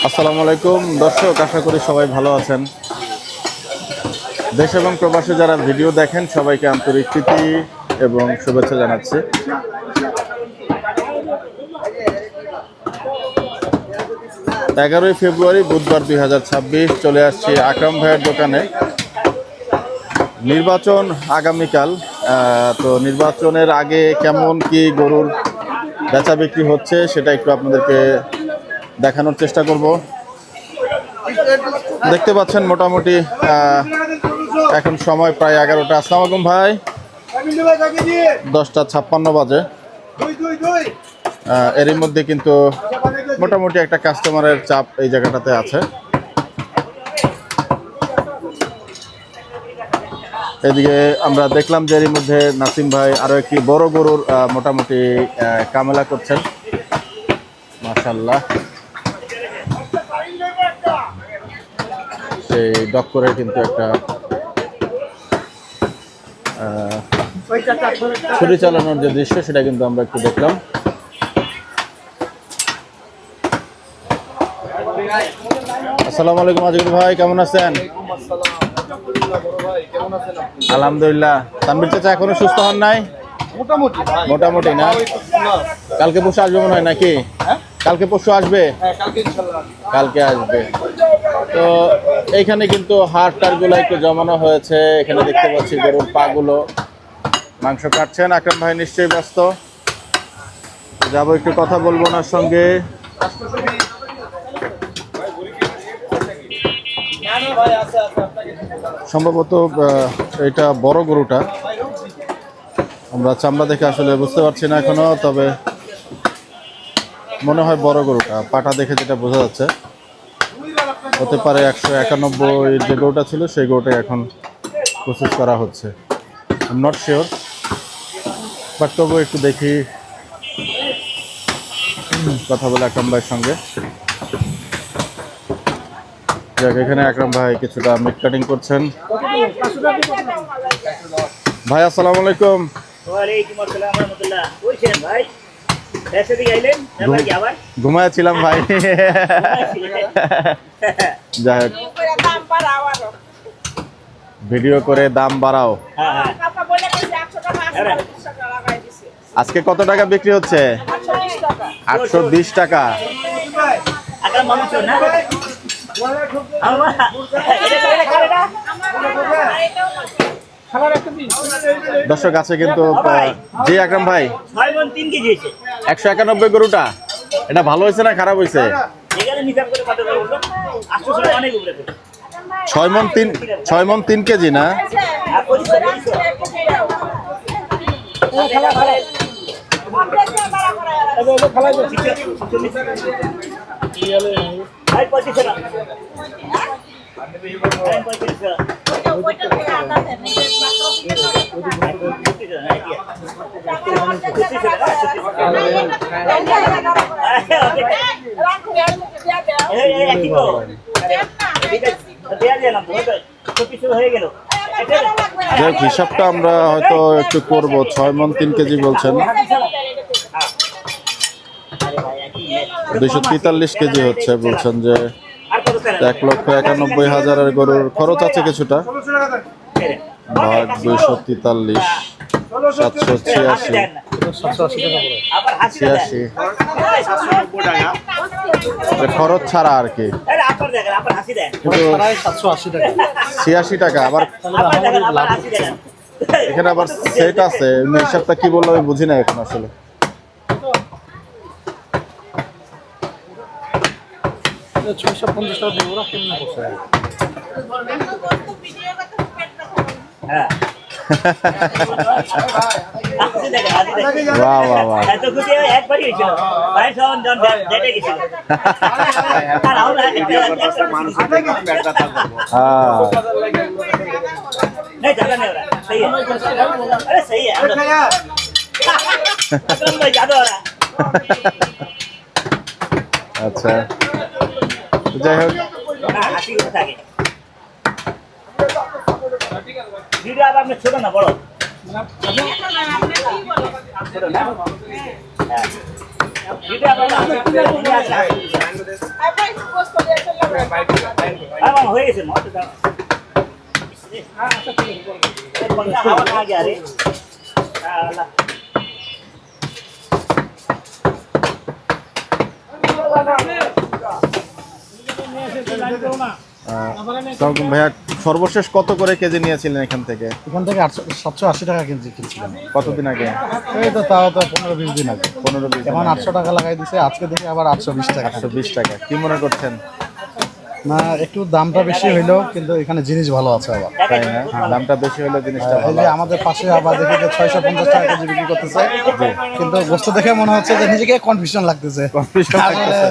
আসসালামু আলাইকুম দর্শক, আশা করি সবাই ভালো আছেন। দেশ এবং প্রবাসে যারা ভিডিও দেখেন সবাইকে আন্তরিক প্রীতি এবং শুভেচ্ছা জানাচ্ছি। ফেব্রুয়ারি বুধবার 2026 চলে আসছি আকরাম ভাইয়ের দোকানে। নির্বাচন আগামীকাল, তো নির্বাচনের আগে কেমন কি গরুর বেচা বিক্রি হচ্ছে সেটা একটু আপনাদেরকে দেখানোর চেষ্টা করব। দেখতে পাচ্ছেন মোটামুটি এখন সময় প্রায় 11টা। আসসালামু আলাইকুম ভাই। 10:56 বাজে। এরই মধ্যে কিন্তু মোটামুটি একটা কাস্টমারের চাপ এই জায়গাটাতে আছে। এদিকে আমরা দেখলাম যে এরই মধ্যে নাসিম ভাই আরো একটি বড় গরুর মোটামুটি কামেলা করছেন। মাশাআল্লাহ, সেই ডক্টরের কিন্তু একটা ছুরি চালানোর যে দৃশ্য সেটা কিন্তু আমরা একটু দেখলাম। আসসালামু আলাইকুম আজিকুল ভাই, কেমন আছেন? আলহামদুলিল্লাহ। তানভীর চাচা এখনো সুস্থ হন নাই? মোটামুটি না। কালকে পরশু আসবে মনে হয় নাকি? কালকে পরশু আসবে? কালকে আসবে। তো এইখানে কিন্তু হাড়টার গুলো একটু জমানো হয়েছে। এখানে দেখতে পাচ্ছি গরুর পা গুলো। মাংস কাটছেন আকরাম ভাই, নিশ্চয়ই ব্যস্ত। যাবো, একটু কথা বলবো ওনার সঙ্গে। সম্ভবত এটা বড় গরুটা, আমরা চামড়া দেখে আসলে বুঝতে পারছি না এখনো, তবে মনে হয় বড় গরুটা। পাটা দেখে যেটা বোঝা যাচ্ছে, হতে পারে 191 যে গরুটা ছিল সেই গরুটাই এখন প্রসেস করা হচ্ছে। I am not sure, but তবু একটু দেখি, কথা বলে আকরাম ভাইয়ের সঙ্গে। যাক, এখানে আকরাম ভাই কিছুটা মিট কাটিং করছেন। ভাই আসসালামু আলাইকুম। ওয়ালাইকুম আসসালাম ওয়া রাহমাতুল্লাহ। কইছেন ভাই? দেশে থেকে আইলেন? না ভাই আবার? ঘুমাচ্ছিলাম ভাই। যাই হোক, ভিডিও করে দাম বাড়াও। আজকে কত টাকা বিক্রি হচ্ছে? 820 টাকা। দর্শক আছে কিন্তু। জি আকরাম ভাই, 191 গরুটা এটা ভালো হয়েছে না খারাপ হয়েছে? 6 মণ 3 কেজি না? হিসাবটা আমরা হয়তো একটু করবো। 6 মণ 3 কেজি বলছেন, 243 কেজি হচ্ছে। বলছেন যে 1,91,000 গরুর খরচ আছে কিছুটা, ভাগ 243, 786, 86 খরচ ছাড়া আর কি। 86 টাকা। আবার এখানে আবার সেট আছে, হিসাবটা কি বললো আমি বুঝি না এখন আসলে। আচ্ছা, তো যাই হোক, না হাসি করে থাকে ভিডিও আবার আপনি ছোট না বড় ছোট না হ্যাঁ ভিডিও আবার আমার হয়ে গেছে মত দাও হাওয়া না গিয়া রে আল্লাহ তখন ভাইয়া সর্বশেষ কত করে কেজি নিয়েছিলেন এখান থেকে? এখান থেকে 780 টাকা কেজি কিনছিলাম। কতদিন আগে? এই তো তাও তো 15-20 দিন আগে। 15-20 দিন এখন আগে। 800 টাকা লাগাই দিছে, আজকে দেখি আবার 820 টাকা। 120 টাকা। কি মনে করছেন? না একটু দামটা বেশি হইলো, কিন্তু এখানে জিনিস ভালো আছে আবার। তাই না? দামটা বেশি হলে জিনিসটা এই ভালো। যে আমাদের পাশে আবার দেখি যে 650 টাকা কেজি বিক্রি করতেছে, কিন্তু গোস্ত দেখে মনে হচ্ছে যে নিজেকে কনফিউশন লাগতেছে। Confusion লাগতেছে।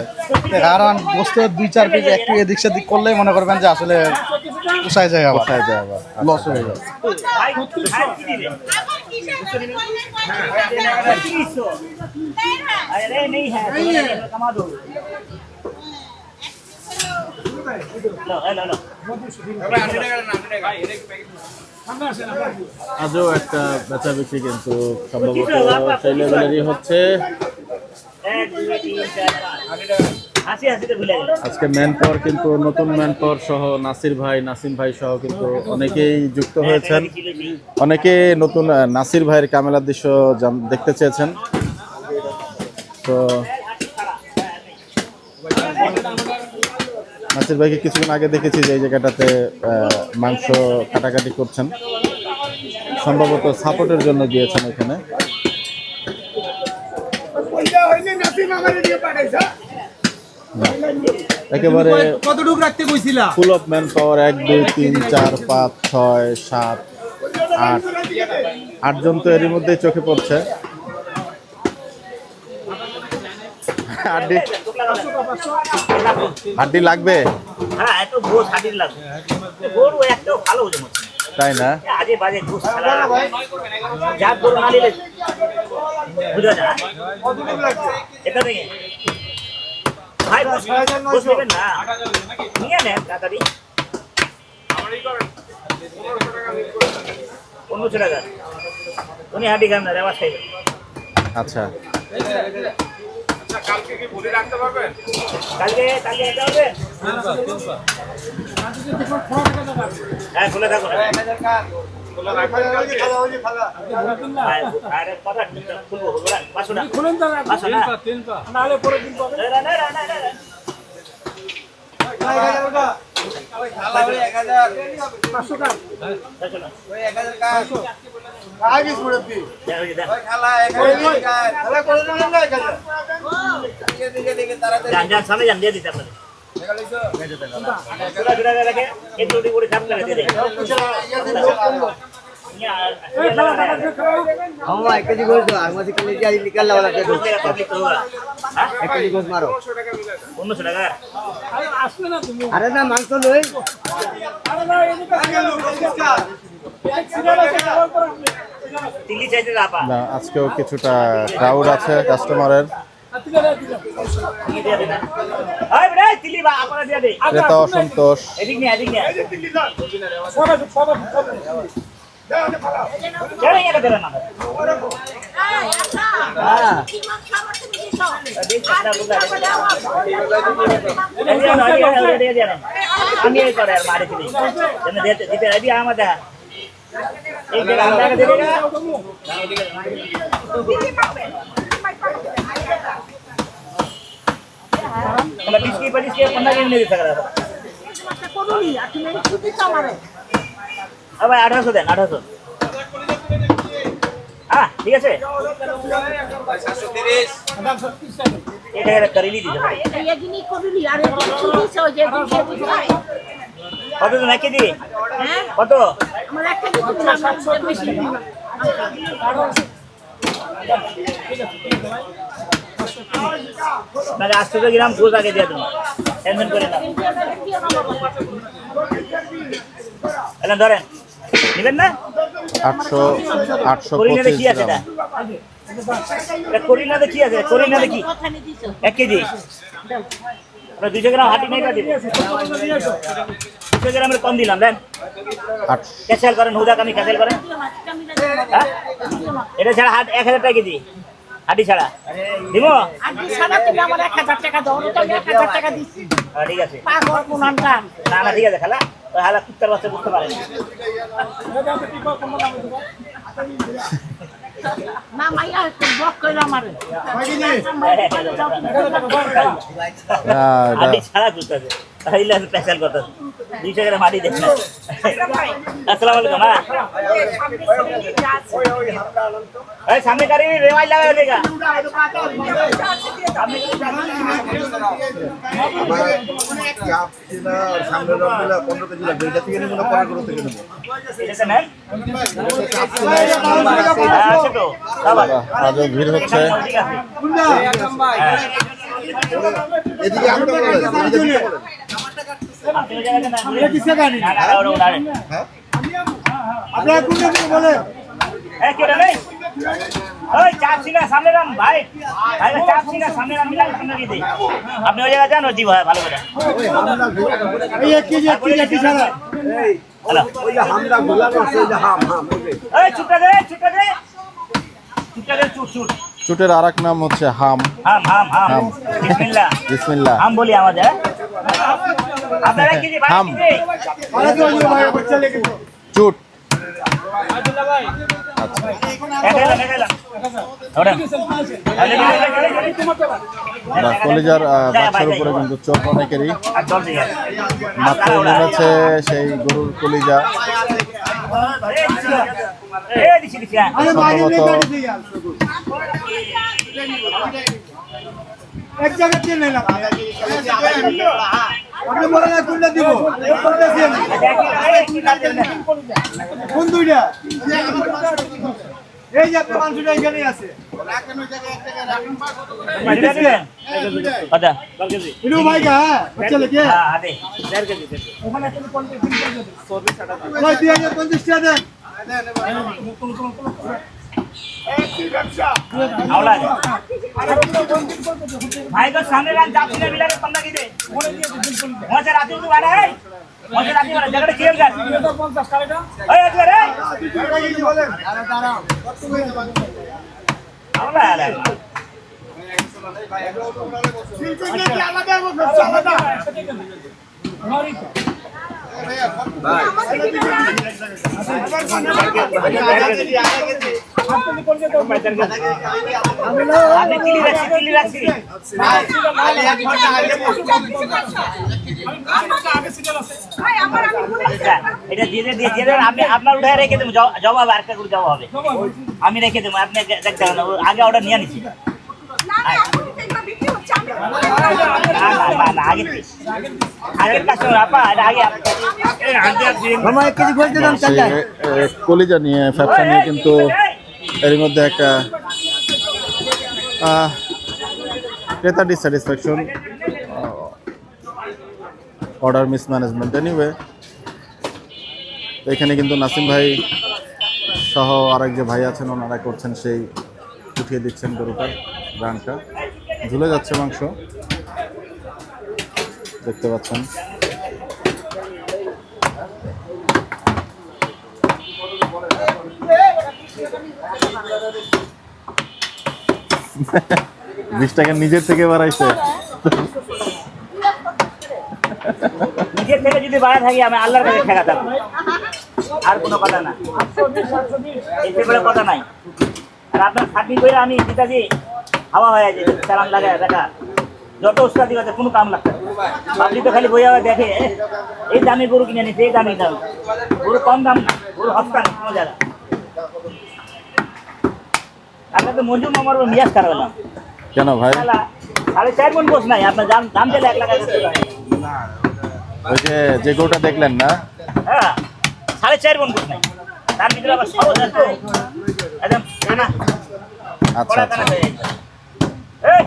কারণ গোস্ত 2-4 পিস একটু এদিক সেদিক করলেই মনে করবেন যে আসলে পোষায় যায় আবার, কোথায় যায় আবার? লস হয়ে যায়। ভাই কি দিলে अरे नहीं है कमा दो लो लो लो আজও একটা বেচা বিক্রি কিন্তু সম্ভবত সেই লেভেলেরই হচ্ছে। एक दो तीन चार पाँच হাসি হাসিতে ভুলে গেল আজকে ম্যান পাওয়ার কিন্তু নতুন ম্যান পাওয়ার সহ নাসির ভাই, নাসিম ভাই সহ কিন্তু অনেকেই যুক্ত হয়েছেন। অনেকে নতুন নাসির ভাইয়ের কামেলার দৃশ্য দেখতে চেয়েছেন। তো নাসির ভাইকে কিছুক্ষণ আগে দেখেছি যে এই জায়গাটাতে মাংস কাটাকাটি করছেন, সম্ভবত সাপোর্টের জন্য গিয়েছেন এখানে। একেবারে কতটুকু রাখতে কইছিলা? ফুল অফ ম্যান পাওয়ার 1 2 3 4 5 6 7 8 8জন তো এরই মধ্যেই চোখে পড়ছে। হাড্ডি লাগবে, হ্যাঁ একটু গোস হাডির লাগবে গরু একটাও ভালো হয়ে যাচ্ছে তাই না? আজে বাজে গোস ছাড়া যা গরু না নিলে বুঝা যায় এটা দেখে ভাই গোস নেবেন না নিয়ে নেন তাড়াতাড়ি 1500 টাকা উনি হাডি খান না রেওয়া খাইবে আচ্ছা, কালকে কি বলে রাখতে পারবেন? কালকে এটা হবে হ্যাঁ খুলে থাকুন আরে কথা খুলবো পাঁচশো না খুলেন না নাহলে পরে দিন পাবেন সামনে যান দিয়ে দিতে আপনাদের हम एक केजी गोश्त दो आरमासी के लिए आज निकलने वाला है दो एक केजी गोश्त मारो 1500 টাকা अरे ना मांग तो लो তিলি চাইতে আপা না আজকেও কিছুটা ক্রাউড আছে কাস্টমারের, আই রে তিলি বা আপা দিয়া দে ক্রেতা অসন্তোষ। এদিক নিয়ে চলে এটা দেন না আমি এই করে আর মারে দিই যেন দিতে আইডি আমাদের এই যে আমরা দে দেগা আমরা 20 की 25 के 15 के नहीं दे सकता अब 1800 देन 1800 हाँ ठीक है এটা এটা করে নি দিতে ভাই এগিনি করলি আরে চুরিছে ওই যে দিকে বুঝাই কত জন একে দি হ্যাঁ কত আমার একটা দিতে না বেশি মানে 800 গ্রাম গোস আগে দিয়ে দেবো টেনশন করে না এলা ধরেন নেবেন না 825 কি আছে গ্রাম। এটা করিনাতে কি আছে করিনাতে কি কথা নি দিছো 1 কেজি আমরা 200 গ্রাম হাঁটি নেই দিব 200 গ্রামের কম দিলাম দেন আট ক্যান্সেল করেন হুদাক আমি ক্যান্সেল করেন হ্যাঁ? এটা ছাড়া 1000 টাকা কেজি হাঁটি ছাড়া দিব আজকে সারা তুমি আমার 1000 টাকা দাও তো 1000 টাকা দিছি ঠিক আছে পাগল কোনটা না না ঠিক আছে খালা ওই হালা কুত্তার বাচ্চা বুঝতে পারে না না মাইয়া ব্লক কইরা আমারে হাঁটি ছাড়া কুত্তাছে তাইলে আমি ক্যান্সেল করতেছি 200 গ্রাম হাঁটি দেখেন আসসালামু আলাইকুম এই সামনে গাড়ি রেওয়াজ লাগা দেগা এটা নেন আছে তো বাবা আজও ভিড় হচ্ছে ঠিক আছে এদিকে আমরা আপনি জায়গা না না ওরা উড়ারে আপনারা কোনটা কি বলেন এ কেডা নেই ওই চাপছি না সামনে রাম ভাই ভাই চাপছি না সামনে রাম মিলা সামনে কি দেই আপনি ওই জায়গা যান ও জি ভাই ভালো করে এই এক কেজি ছাড়া হ্যালো ওই হামদা গোলা আছে ওই হাম এই চুপটা দে চুট চুট চুটের আর এক নাম হচ্ছে হাম হাম বিসমিল্লাহ বিসমিল্লাহ হাম বলি আমাদের আপনারা কি যে হাম। ভাই চুট এখানে ওরেন কলিজার বাক্সের উপরে কিন্তু চোখ অনেকেরই আর জল দিয়ে মাত্র নেমেছে সেই গরুর কলিজা এই দিছি সম্ভবত এক জায়গা দিয়ে নিলাম আপনি বলেন না কোনটা দিব কোন দুইটা এই যে আপনার মাংসটা এখানে আছে আচ্ছা ইনু ভাই কা চলে কে হ্যাঁ দে 1.5 কেজি দে ওই 2050 টাকা দেন আওলা ভাই তো সামনে রান চাপছিনা বিলারে 15 কেজি মজা রাতে তো বাড়া এই মজা রাতে বাড়া জায়গাটা খেল গা 50 টাকা এই আজকে রে বলেন আওলা আলা আপনি চিলি রাখছি এটা দিয়ে আপনি আপনার উঠায় রেখে দেবো জবাব আর একটা করে জবাব হবে আমি রেখে দেবো আপনি দেখতে হবে না আগে অর্ডার নিয়ে নিচ্ছি না আগের কাস্টমার আপা এটা আগে মামা 1 কেজি গোল দিলাম চল যায় কলিজা নিয়ে ফ্যাপসা নিয়ে কিন্তু এর মধ্যে একটা ক্রেতা ডিসস্যাটিসফ্যাকশন অর্ডার মিসম্যানেজমেন্ট এনিওয়ে এখানে কিন্তু নাসিম ভাই সহ আরেক যে ভাই আছেন ওনারা করছেন সেই উঠিয়ে দিচ্ছেন গরুটার রানটা ঝুলে যাচ্ছে মাংস দেখতে পাচ্ছেন $20 নিজের থেকে বাড়াইছে নিজের থেকে যদি বাড়া থাকি আমি আল্লাহর কাছে ঠেকা থাকবো আর কোনো কথা না এতে বলে কথা নাই আর আপনার খাটনি করে আমি পিতাজি হাওয়া হয়ে যায় চালান লাগায় দেখা যত উস্তাদি আছে কোনো কাম লাগবে আপনি তো খালি বইয়া দেখে এই দামি গরু কিনে নিচ্ছে এই দামি গরু কম দাম না গরু হস্তা না কোনো জায়গা আপনার তো মঞ্জুর মামার মিয়াজ খারাপ হলাম কেন ভাই 4.5 মণ গোস নাই আপনার দাম দিলে 1 লাখ ওই যে গরুটা দেখলেন না হ্যাঁ 4.5 মণ গোস নাই তার ভিতরে আবার সহজ আছে একদম না আচ্ছা আচ্ছা এই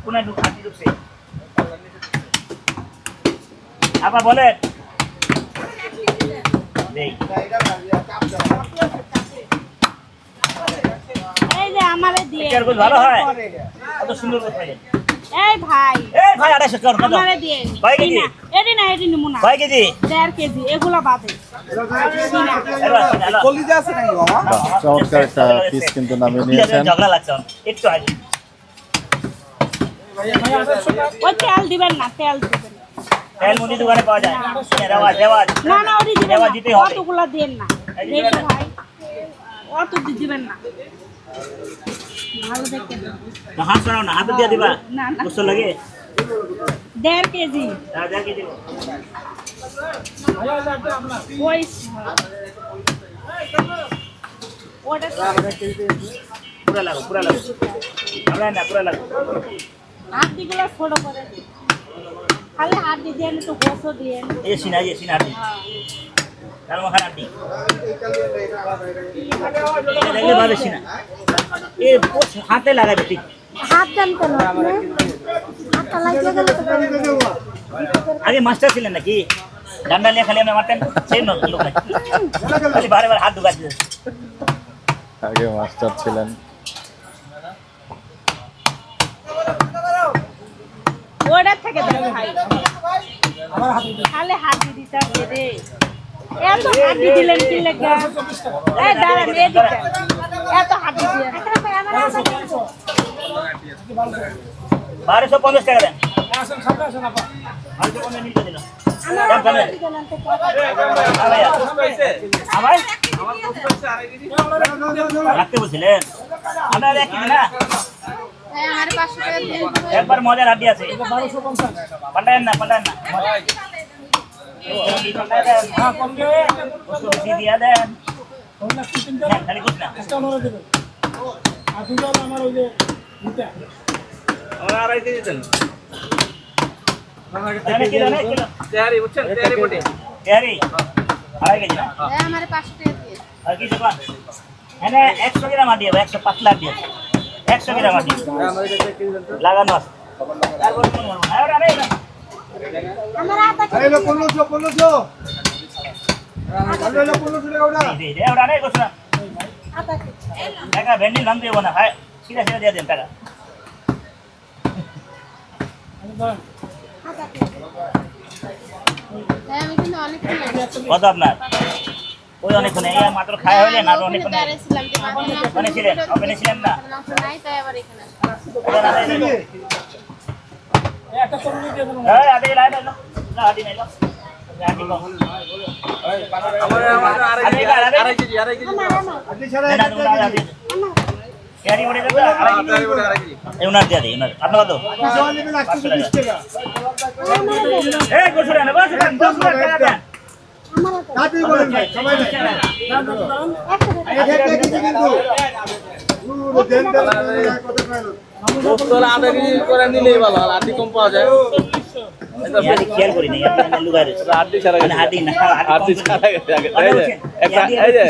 কোন একটু খাঁটি ঢুকছে আপা বলেন এই যে আমারে দিয়ে ভালো হয় কত সুন্দর কথা এই ভাই এই ভাই 250 কর কত আমারে দিয়ে কয় কেজি? এডি না এডি নিমু না কয় কেজি 1.5 কেজি এগুলা বাদে কলিজা আছে নাকি মামা? বাহ, চমৎকার একটা পিস কিন্তু নামিয়ে নিয়েছেন। ঝগড়া লাগছে একটু আগে ওই তেল দিবেন না তেল দিবেন না। তেল মুদি দোকানে পাওয়া যায় রেওয়াজ রেওয়াজ না না ওটি দিবেন দেওয়া না দিতে হবে। অতগুলা দেন না এই এই দিবেন তো না। ভাই অত দিবেন না ভালো দেখেন হাত সরাও না হাতে দিয়ে দিবা না না কষ্ট লাগে 1.5 কেজি যা কেজি ওই ওটা পুরা লাগো আমরা না পুরা লাগো হাড্ডিগুলো ছোট করে দিন খালি হাড্ডি দিয়ে একটু গোসো দিয়ে এই সিনা দি তার মাথা নাটি দেখলে ভাবে সিনা এ হাতে লাগাবে ঠিক হাত দেন কেন আপনি হাতটা লাগিয়ে গেলে তো আগে মাস্টার ছিলেন নাকি ডান্ডা নিয়ে খালি আমরা মারতেন সেই লোক নাকি খালি বারে বারে হাত ঢুকাচ্ছে আগে মাস্টার ছিলেন। ওটা থেকে দেন ভাই খালি হাড্ডি দিতে হবে রে এত হাড্ডি দিলেন কি লাগা এই দাঁড়ান এই দিতে এত হাড্ডি দিয়ে 1250 টাকা দেন রাখতে বলছিলেন আপনার 1 কেজি না একবার মজার হাড্ডি আছে পাল্টায়েন না বেশি দিয়া দেন খালি কুছ না কিলো তেহারি বুঝছেন? তেহারি বটে। তেহারি 2.5 কেজি না আর কি দোকান এনে 100 গ্রাম আটি হবে 100 পাতলা আটি আছে 100 গ্রাম আটি লাগানো আছে তারপর কোন মারবো না আরে হ্যালো 1500 হ্যালো 1500 টাকা ওটা। দে দে ওরা রে গোছরা টাকা ভেন্ডি নাম দেব না ভাই সিধা দিয়ে দেন টাকা কত আপনার ওই অনেকক্ষণ এই মাত্র খাওয়া হইলে না অনেকক্ষণ ওখানে ছিলেন ওখানে ছিলেন না এই আদে লাইন না আদি নাই আদি কম আমার আড়াই কেজি আপনি ছাড়া না না আদি কেয়ারি ওড়ে দাও তেহারি বটে আড়াই কেজি। এই উনার দিয়ে দিই উনার আপনার কত জল নেবেন 120 টাকা। এই গোছরা না বস 10 টাকা দেন তাতেই বলেন ভাই সবাই নাই। এক কেজি কিন্তু পুরো দেন কত খাইলো? তোলা আধা কেজি করে নিলেই ভালো আর আটি কম পাওয়া যায় ইয়াদি খেয়াল করি না আপনি লুগারে আটি ছাড়া মানে হাডি না আটি ছাড়া গেছে আগে এই যে একটা এই যে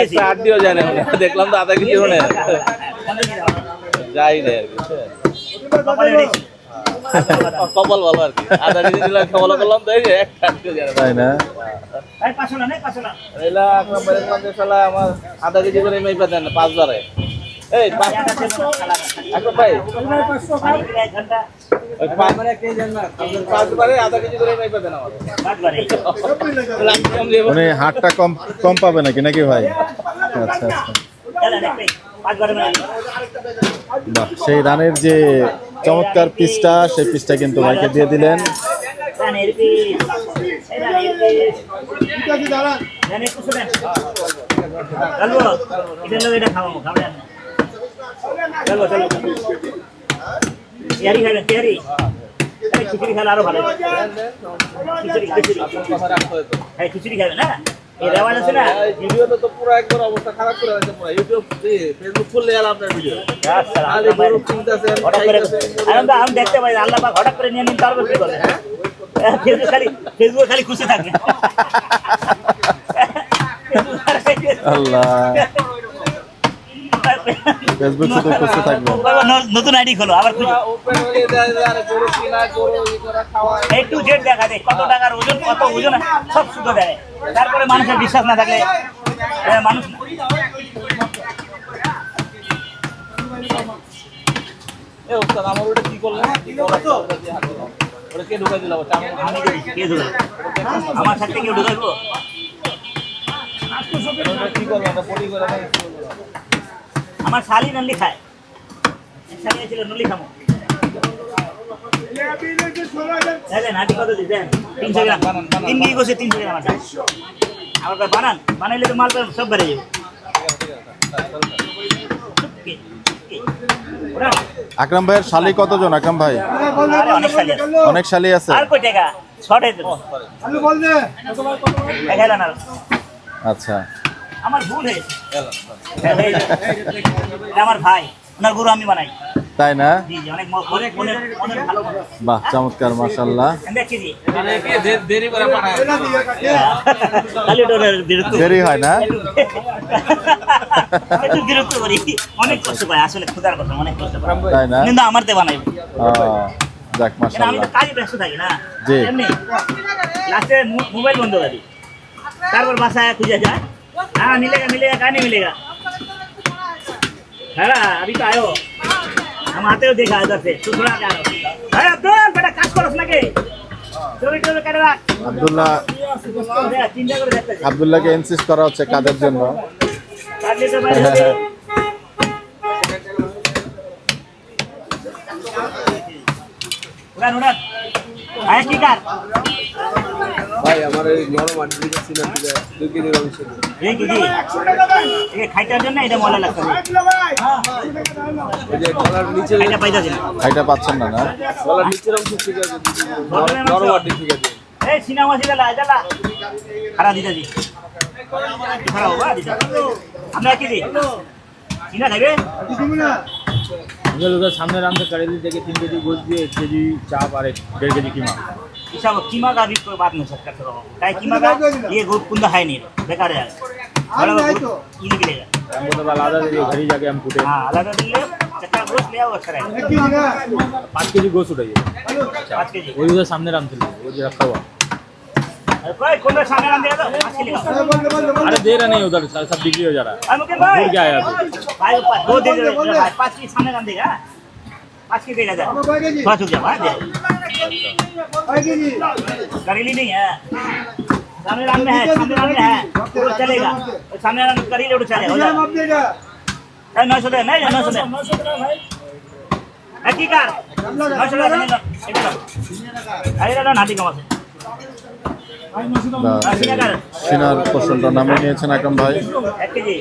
একটা আটিও যায় না মনে হয়। দেখলাম তো আধা কেজি মনে হয়। যাই না আর কি কপাল ভালো আর কি আধা কেজি দিলাম খাওয়া করলাম তো এই যে একটা আটিও যায় না তাই না? এই পাঁচশো না পাঁচশো এলা আপনার বাইরে কাছে শালা আমার আধা কেজি করে মেপে দেন 5 বারে এই 5 একটা ভাই ঘন্টা ওই 5 বারে কে জান না 5 বারে আধা কেজি করে মেপে দেন আমার বাদবারে লাখ কম দেব উনি হাটটা কম পাবে নাকি ভাই? আচ্ছা আচ্ছা, চলেন একটাই 5 বারে মানে বাহ, সেই রানের যে চমৎকার পিসটা সেই পিসটা কিন্তু ভাইকে দিয়ে দিলেন। রানের পিস এই রানের পিস ঠিক আছে দাঁড়ান। রানের পিস দেন চলো এটা খাওয়াবো খাবেন না চলো তেয়ারি খাবেন তেয়ারি খিচুড়ি খেলে আরো ভালো খিচুড়ি কথা রাখতে হবে তো হ্যাঁ খিচুড়ি খাবেন না এই রেওয়াজ আছে না ভিডিওতে তো পুরো একবার অবস্থা খারাপ করে দিয়েছে পুরো ইউটিউব ফেসবুক খুললে আর আপনার ভিডিও আচ্ছা খালি গরু কিনতেছেন হঠাৎ করে আমি দেখতে পাই আল্লাহ পাক হঠাৎ করে নিয়ে নিন তারপর কি করবে ফেসবুকে খালি খুশি থাকবে আল্লাহ, ফেসবুক শুধু খুশি থাকবে। নতুন আইডি খোলো আবার খুঁজো ওপেন হয়ে যায় আর গরু কিনা গরু ই করা খাওয়া এই টু জেড দেখা যায় কত টাকার ওজন কত ওজন সব শুধু দেয় তারপরে মানুষের বিশ্বাস না থাকলে মানুষ না এ ওস্তাদ আমার ওটা কি করলেন? ওটা কে ঢুকাই দিল? ওটা আমি কে ধরে আমার সাথে কেউ ঢুকাইবো? ওটা কি করলেন? ওটা পলি করে দেন। আমার শালি নলি খায়, শালি ছিল নলি খামো। দেখেন হাঁটি কত দিচ্ছেন? 300 গ্রাম। 3 কেজি করছে 300 গ্রাম আটা। আবার কয় বানান, বানাইলে তো মাল সব বেড়ে যাবে। আকরাম ভাইয়ের শালি কতজন? আকরাম ভাই আরে অনেক শালি আছে। অনেক শালি আছে। আর কয় টাকা? 6টাই তো। দেখাইলা না। আচ্ছা, আমার ভুল হয়েছে। এটা আমার ভাই, ওনার গরু আমি বানাই। তাই না? জি জি, অনেক অনেক অনেক অনেক ভালো বানাই। বাহ, চমৎকার, মাশাআল্লাহ। দেখি জি মানে কি দেরি করে পাঠায়? খালি ওটা বিরক্ত দেরি হয় না? একটু বিরক্ত করি, অনেক কষ্ট পাই আসলে, খোদার কথা অনেক কষ্ট পাই, তাই না? কিন্তু আমার তে বানাই। যাক, কেন আমি মাশাআল্লাহ। তো কাজে ব্যস্ত থাকি না, জি। এমনি লাস্টে মোবাইল বন্ধ করে দিই, তারপর বাসায় খুঁজে যায়, হ্যাঁ मिलेगा का नहीं मिलेगा, है ना अभी तो आयो, हम आते हो देखा इधर से, तू थोड़ा क्या अरे अब्दुल बेटा काज करस ना के চোরি টোরি করে রাখ। আব্দুল্লাহ চিন্তা করে দেখতে আব্দুল্লাহকে ইনসিস্ট করা হচ্ছে কাজের জন্য। কাজে তো বাইরে হবে। উড়ান উড়ান আয় কি কার ভাই আমার এই নরম আটি দিকে সিনা দিকে 2 কেজি অংশ এই কি এই খাইটার জন্য এটা মজা লাগছে, ওই যে গলার নিচে এটা পাইতাছি না, খাইটা পাচ্ছেন না? না, গলার নিচের অংশ ঠিক আছে, নরম আটি ঠিক আছে। এই সিনেমা সিলা আইদালা খারা দিতাছি, খারা হোগা দিতা আমরা কি দি সিনা খাইবে उधर सामने राम से करेली देके 3 केजी गोश्त दिए, 1 केजी चाप और 1.5 केजी कीमा। सब कीमा का भी कोई बात नहीं सकता करो, काहे कीमा का ये गोद कुंदा है नहीं, बेकार है बड़ा तो ये निकलेगा, हमको तो आधा दे दिए, घर ही जाके हम कूटे। हां आधा दिन ले चक्का गोश्त ले आओ अच्छा रहेगा, 5 केजी गोश्त उठाइए, 5 केजी वही उधर सामने राम से वो जो रखा हुआ। कोई कौन सामने नाम देगा तो 5 केजी का, अरे दे रहा नहीं, उधर सब बिक्री हो जा रहा है। अरे मुकेश भाई क्या है अभी? भाई दो दे दे भाई, 5 केजी सामने नाम देगा, 5 केजी देगा जा थोड़ा चुक जा भाई दे करेली नहीं है, सामने नाम में है, सामने नाम में है वो चलेगा, सामने नाम करेली उड़ चले हो जाएगा, 900 दे नहीं 900 दे की कार 900 दे আরে না নাটি কমাছে সিনার পোর্শনটা নামিয়ে নিয়েছেন আকরাম ভাই। 1 কেজি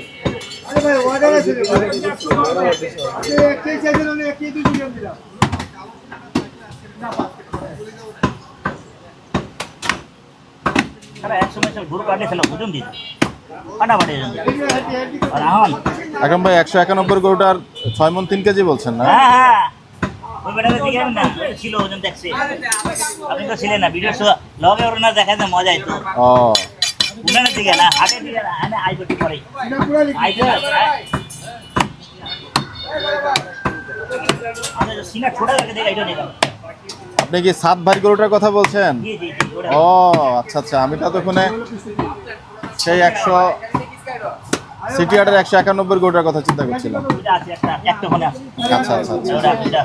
अरे 100 में गुरु काटले चलो बुझुन दी ফাটাফাটি আর এখন আকরাম ভাই 191 গরুটার 6 মণ 3 কেজি বলছেন না? হ্যাঁ হ্যাঁ ওই বেটাকে দেখেন না ছিল ওজন দেখছে, আপনি তো ছিলেন না ভিডিও লগে ওর না দেখাতে মজা আইতো, ও উনানে দিকে না হাতে দিকে না আনে আইবটি পরে আইতো আমি তো সিনা ছোটা লাগে দেখে আইতো দেখো, আপনি কি 7 ভাই গরুটার কথা বলছেন? জি জি জি ওটা ও আচ্ছা আচ্ছা, আমি ততক্ষণে সেই 100 সিটি হাটের 191 গরুটার কথা চিন্তা করছিলাম। এটা আছে একটা ফোনে আছে, আচ্ছা আচ্ছা আচ্ছা, ওটা এটা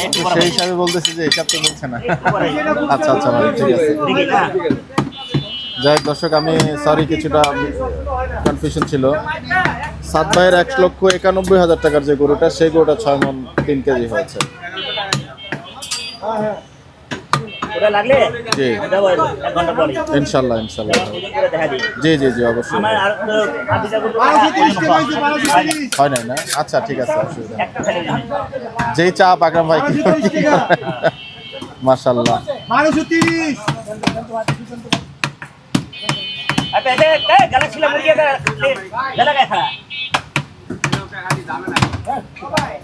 একটু বড় সেই হিসাবে বলতেছি যে হিসাব তো বলছে না। একটু বড় আচ্ছা আচ্ছা ভাই, ঠিক আছে। দেখি না যাই হোক দর্শক, আমি সরি কিছুটা কনফিউশন ছিল। 7 ভাইয়ের 1,91,000 টাকার যে গরুটা, সেই গরুটা 6 মণ 3 কেজি হয়েছে। ওটা লাগলে জি যাবো 1 ঘন্টা পরে ইনশাল্লাহ ইনশাল্লাহ। ওজন করে দেখা দিই জি জি জি অবশ্যই। আমার আর আদিটা করতে হয় নাই না? আচ্ছা ঠিক আছে, অসুবিধা নেই। একটা খালি যেই চাপ আকরাম ভাই কি মাশাআল্লাহ। 1230 अबे ऐसे क्या गलत छिला मुर्गी का गला क्या खड़ा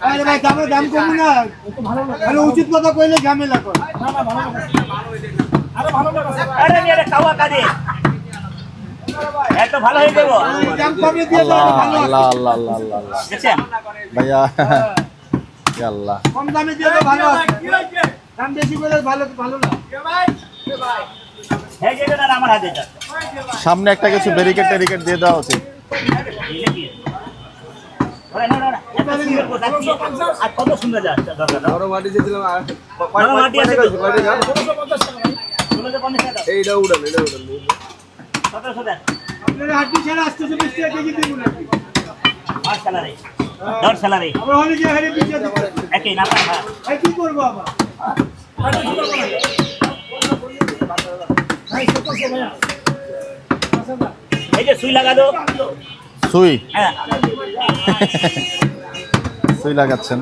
আরে ভাই দাম কম না, আরে উচিত কথা কইলে ঝামেলা করে। अरे मेरे कावा का दे ये तो ভালো হয়ে যাবো, দাম কমে দিয়ে আল্লাহ দাও, ভালো আল্লাহ আল্লাহ আল্লাহ আল্লাহ আল্লাহ। দেখছেন ভাইয়া ইয়া আল্লাহ, কম দামে দিয়ে দাও, ভালো আছে। দাম বেশি করে ভালো না। है যে না আমার হাতে এটা সামনে একটা কিছু ব্যারিকেড ট্যারিকেড দিয়ে দেওয়া উচিত। দিলে কি এত সুন্দর কথা কি? আর কত সুন্দর যাচ্ছে দরকার না? বড় মাটি দিয়েছিলাম আর বড় মাটি আছে তো? 1750 টাকা। এইটা উড়ান 1700 দেন। আপনার হাড্ডি ছাড়া আসতে 20 টাকা কেজি দিব নাকি? আর স্যালারি দর স্যালারি আমরা হলে যে হারে বিচে দিব। একই না পায় হ্যাঁ ভাই কি করব আবার? এই যে সুই লাগা দাও সুই হ্যাঁ সুই লাগাচ্ছেন।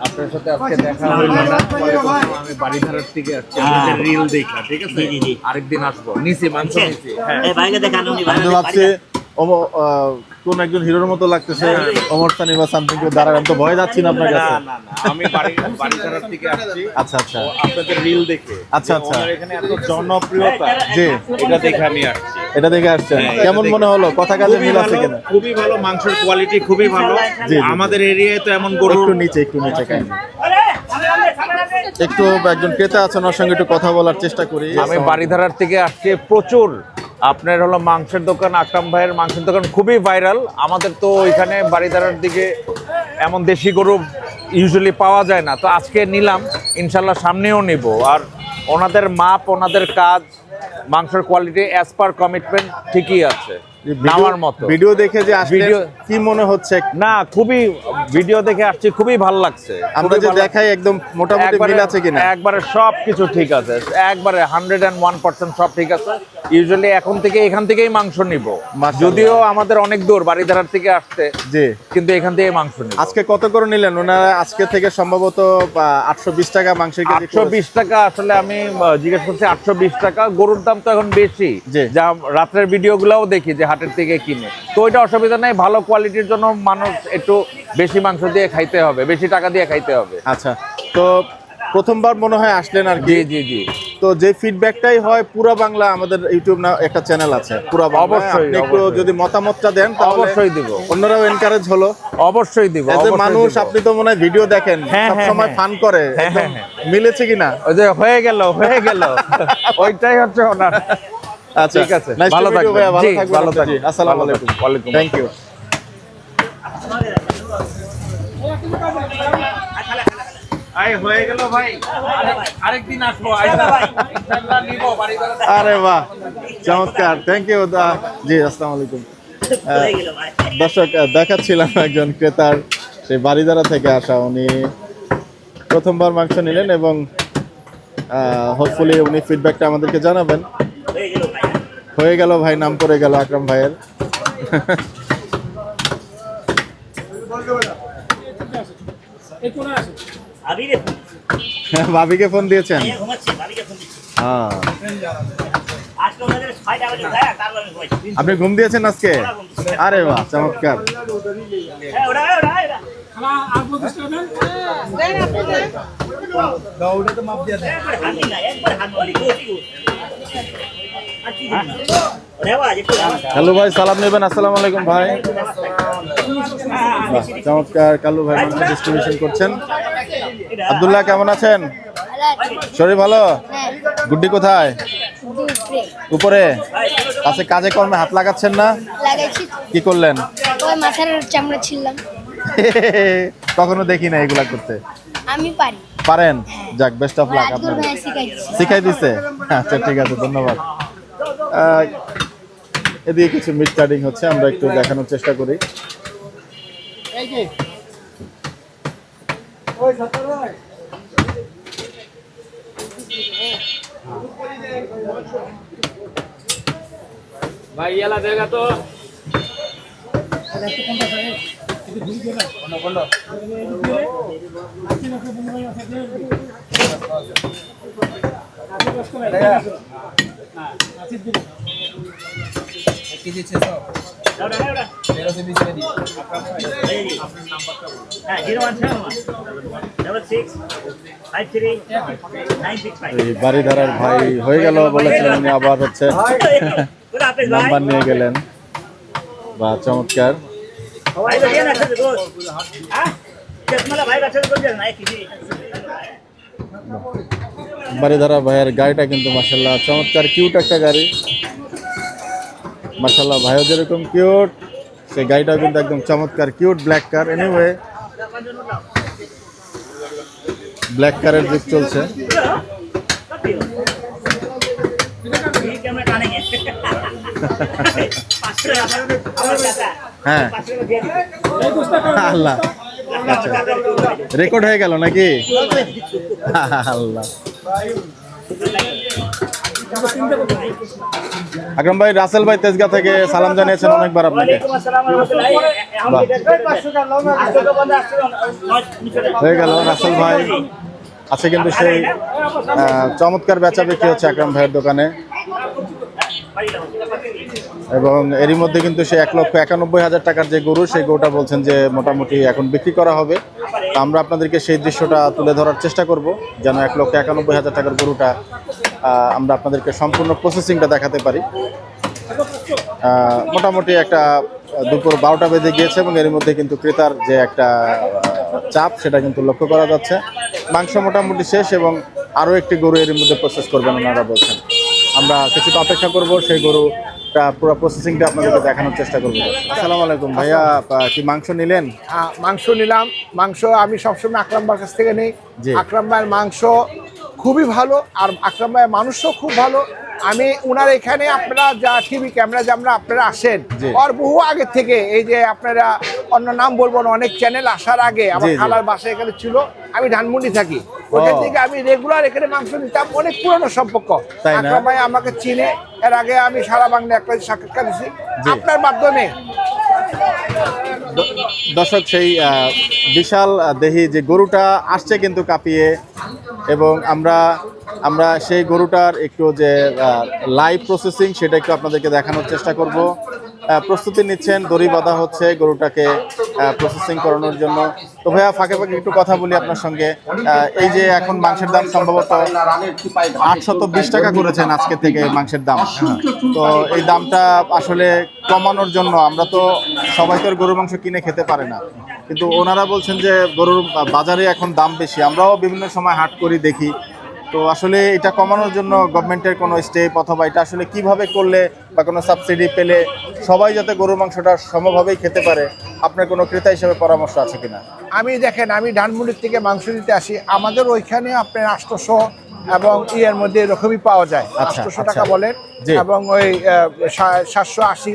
আপনার সাথে আজকে দেখা হইলো না। আমি বাড়িধারার থেকে আসছি। আপনাদের রিল দেখা, ঠিক আছে? জি, জি, জি। আরেকদিন আসবো। নিচে মাংস নিচে। হ্যাঁ। এই ভাইকে দেখানো নি আমি তো ভাবছি কোন একজন হিরোর মতো লাগতেছে, অমর সানি বা সামথিং কেউ দাঁড়ায়। আমি তো ভয় যাচ্ছি না আপনার কাছে। না। আমি বাড়িধারার থেকে আসছি। আচ্ছা আচ্ছা তো আপনাদের রিল দেখে। আচ্ছা, আচ্ছা। ওনার এখানে এত জনপ্রিয়তা। জি, এটা দেখে আমি আসছি। এটা দেখে আসছেন। হ্যাঁ, কেমন মনে হলো? কথা কাজে মিল আছে কিনা? খুবই ভালো, মাংসের কোয়ালিটি খুবই ভালো। জি, জি। আমাদের এরিয়ায় তো এমন গরু একটু নিচে খাই। একটু একজন ক্রেতা আছেন, ওর সঙ্গে একটু কথা বলার চেষ্টা করি। আমি বাড়িধারার থেকে আসছি। প্রচুর আপনার হলো মাংসের দোকান, আকরাম ভাইয়ের মাংসের দোকান খুবই ভাইরাল। আমাদের তো ওইখানে বাড়িধারার দিকে এমন দেশি গরু ইউজুয়ালি পাওয়া যায় না, তো আজকে নিলাম, ইনশাল্লাহ সামনেও নিব। আর ওনাদের মাপ, ওনাদের কাজ, মাংসের কোয়ালিটি অ্যাজ পার কমিটমেন্ট ঠিকই আছে, নেওয়ার মতো। ভিডিও দেখে যে আসলে ভিডিও কি মনে হচ্ছে? না, খুবই ভিডিও দেখে আসছি, খুবই ভালো লাগছে। আমরা যে দেখাই একদম মোটামুটি মিল আছে কিনা? একবারে সব কিছু ঠিক আছে, একবারে 101% সব ঠিক আছে। ইউজুয়ালি এখান থেকেই মাংস নিব, মাশাআল্লাহ। যদিও আমাদের অনেক দূর বাড়িধারার থেকে আসতে, জি। কিন্তু এখান থেকে মাংস নিব। আজকে কত করে নিলেন ওনারা? আজকে থেকে সম্ভবত 820 টাকা মাংসের কেজি। 820 টাকা আসলে আমি জিজ্ঞেস করছি, 820 টাকা। গরুর দাম তো এখন বেশি, জি। যা রাত্রের ভিডিও গুলাও দেখি যে হাটের থেকে কিনে, তো ওইটা অসুবিধা নেই। ভালো কোয়ালিটির জন্য মানুষ একটু বেশি মাংস দিয়ে খাইতে হবে, বেশি টাকা দিয়ে খাইতে হবে। আচ্ছা, তো প্রথমবার মনে হয় আসলেন আর কি। জি জি জি, তো যে ফিডব্যাকটাই হয় পুরা বাংলা, আমাদের ইউটিউব না একটা চ্যানেল আছে পুরা বাংলা, অবশ্যই, আপনি একটু অবশ্যই। যদি মতামতটা দেন তাহলে অবশ্যই দিব, অন্যরাও এনকারেজ হলো। অবশ্যই দিব। এজ এ অবশ্যই মানুষ দিব। আপনি তো মনে হয় ভিডিও দেখেন, হ্যাঁ, সব হ্যাঁ, সময় হ্যাঁ। ফান করে, হ্যাঁ, একদম হ্যাঁ, মিলেছে কিনা? ওই যে হয়ে গেল ওইটাই হচ্ছে ওনার। আচ্ছা, ঠিক আছে, Nice to ভালো meet you থাকবেন। ভাইয়া, ভালো জি, থাকবেন ভালো আপনি। থাকবেন। আসসালামু ভালো আলাইকুম। থাকবেন। ওয়ালাইকুম থ্যাংক ইউ। হয়ে গেল ভাই। আরেকদিন আসবো। ইনশাআল্লাহ নিব বাড়িধারা। আরে বাহ, চমৎকার, থ্যাংক ইউ। জি, আসসালামু আলাইকুম। হয়ে গেল ভাই দর্শক, দেখাচ্ছিলাম একজন ক্রেতার, সেই বাড়িধারা থেকে আসা। উনি প্রথমবার মাংস নিলেন এবং হোপফুলি উনি ফিডব্যাকটা আমাদেরকে জানাবেন। হয়ে গেল ভাই হয়ে গেল ভাই, নাম পড়ে গেল আকরাম ভাইয়ের। আবি রে ভাবিকে ফোন দিয়েছেন? এই ঘুমাচ্ছে ভাবিকে ফোন দিচ্ছি হ্যাঁ, আজকে ওদের 6টা বাজে যায় তারপর আমি ঘুমাচ্ছি আপনি ঘুম দিয়েছেন আজকে? আরে বাহ, চমৎকার। হ্যাঁ ওরা দৌড়ে তো মাপ দিয়ে দেয়। একবার হাত দিলা একবার হাত মারি গো আচ্ছা রেওয়া একটু কালু ভাই সালাম নেবেন। আসসালামু আলাইকুম ভাই। বাহ, চমৎকার, কালু ভাই মাংস ডিস্ট্রিবিউশন করছেন। আব্দুল্লাহ কেমন আছেন? শরীর ভালো? গুড্ডি কোথায়? উপরে? আচ্ছা, কাজে কর্মে হাত লাগাচ্ছেন না? লাগাইছি কি করলেন? ওই মাথার চামড়া ছিললাম। কখনো দেখি না এগুলা করতে। আমি পারি। পারেন? যাক, বেস্ট অফ লাক। রাজগুরু আপনার ভাই শিখাইছি। শিখাই দিছে? আচ্ছা, ঠিক আছে, ধন্যবাদ। এদিকে কিছু মিট কাটিং হচ্ছে, আমরা একটু দেখানোর চেষ্টা করি। ভাই এলা দেখা তো। হ্যাঁ 017165396 এই বাড়িধারার ভাই হয়ে গেল বলেছিলেন, উনি আবার হচ্ছে ওরা আপনি ভাই নাম্বার নিয়ে গেলেন। বা চমৎকার। ভাই তো দিয়ে না সাথে দোষ হ্যাঁ চশমালা ভাই কাছে তো দিয়ে না কি বাড়িধারা ভাইয়ের গাড়িটা কিন্তু মাশাআল্লাহ চমৎকার, কিউট একটা গাড়ি। মাশাআল্লাহ, ভাইও যেরকম কিউট, সেই গাড়িটাও কিন্তু একদম চমৎকার কিউট ব্ল্যাক কার। এনিওয়ে ব্ল্যাক কারের যুগ চলছে। হ্যাঁ আল্লাহ, আচ্ছা রেকর্ড হয়ে গেল নাকি? আল্লাহ। আকরাম ভাই, রাসেল ভাই তেজগাঁ থেকে সালাম জানিয়েছেন অনেকবার আপনাকে। হয়ে গেল রাসেল ভাই আছে কিন্তু সেই চমৎকার বেচা বিক্রি হচ্ছে আকরাম ভাইয়ের দোকানে, এবং এরই মধ্যে কিন্তু সেই 1,91,000 টাকার যে গরু, সেই গরুটা বলছেন যে মোটামুটি এখন বিক্রি করা হবে। তো আমরা আপনাদেরকে সেই দৃশ্যটা তুলে ধরার চেষ্টা করব, যেন 1,91,000 টাকার গরুটা আমরা আপনাদেরকে সম্পূর্ণ প্রসেসিংটা দেখাতে পারি। মোটামুটি একটা দুপুর 12টা বেজে গিয়েছে এবং এর মধ্যে কিন্তু ক্রেতার যে একটা চাপ সেটা কিন্তু লক্ষ্য করা যাচ্ছে। মাংস মোটামুটি শেষ এবং আরও একটি গরু এর মধ্যে প্রসেস করবেন ওনারা বলছেন। আমরা কিছুটা অপেক্ষা করব, সেই গরুটা পুরো প্রসেসিংটা আপনাদেরকে দেখানোর চেষ্টা করবো। আসসালামু আলাইকুম ভাইয়া, কি মাংস নিলেন? মাংস নিলাম। মাংস আমি সবসময় আকরাম ভাইয়ের কাছ থেকে নেই। জি। আকরাম ভাইয়ের মাংস খুবই ভালো, আর আকরাম ভাইয়ের মানুষও খুব ভালো। আমি ওনার এখানে আপনারা যা টিভি ক্যামেরা যে আপনারা আসেন, জি। আর বহু আগে থেকে এই যে আপনারা অন্য নাম বলবো না, অনেক চ্যানেল আসার আগে আমার জি, জি। খালার বাসা এখানে ছিল, আমি ধানমন্ডি থাকি, ওখান থেকে আমি রেগুলার এখানে মাংস নিতাম। অনেক পুরনো সম্পর্ক। তাই না? আকরাম ভাই আমাকে চিনে, এর আগে আমি সারা বাংলা একটা সাক্ষাৎকার দিছি জি। আপনার মাধ্যমে। দর্শক, সেই বিশাল দেহি যে গরুটা আসছে কিন্তু কাঁপিয়ে, এবং আমরা সেই গরুটার একটু যে লাইভ প্রসেসিং সেটা একটু আপনাদেরকে দেখানোর চেষ্টা করব। প্রস্তুতি নিচ্ছেন, দড়ি বাঁধা হচ্ছে গরুটাকে প্রসেসিং করানোর জন্য। তো ভাইয়া, ফাঁকে ফাঁকে একটু কথা বলি আপনার সঙ্গে। এই যে এখন মাংসের দাম সম্ভবত 820 টাকা করেছেন আজকে থেকে মাংসের দাম। তো এই দামটা আসলে কমানোর জন্য, আমরা তো সবাই তো গরুর মাংস কিনে খেতে পারে না, কিন্তু ওনারা বলছেন যে গরুর বাজারে এখন দাম বেশি। আমরাও বিভিন্ন সময় হাট করি, দেখি। তো আসলে এটা কমানোর জন্য গভর্নমেন্টের কোনো স্টেপ, অথবা এটা আসলে কিভাবে করলে বা কোনো সাবসিডি পেলে সবাই যাতে গরুর মাংসটা সমভাবেই খেতে পারে, আপনার কোনো ক্রেতা হিসেবে পরামর্শ আছে কিনা? আমি দেখেন, আমি ধানমন্ডির থেকে মাংস দিতে আসি, আমাদের ওইখানে আপনার 800 এবং ইয়ের মধ্যে এরকমই পাওয়া যায়। আচ্ছা, 800 আচ্ছা। টাকা বলেন, জি। এবং ওই 780